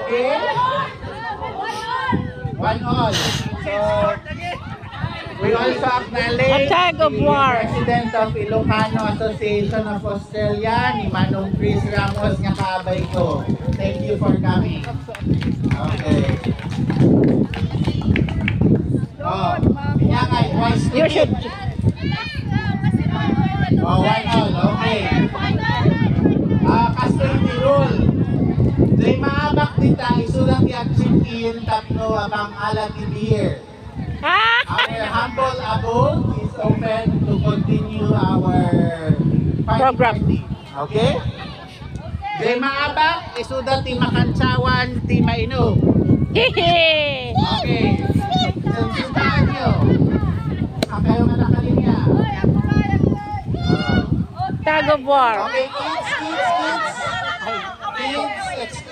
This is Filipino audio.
Okay? 1-1. So, we also acknowledge A tag of war. the President of Ilocano Association of Australia, ni Manong Chris Ramos nga kaabay ko. Thank you for coming. Okay. Oh, yan ay, twice to You should. Oh, 1-1. Okay. Custody rule. Dahil maabak dita, isulang i-achieve tapno abang alat ibir. Our humble abode is open to continue our Program. party. Okay? Dahil maabak, isuda ti makantsawan, ti mainom. Hehe. Okay. Sundan nyo. Kayo nga nakalinya. Tag of war. Okay, kids. Kids,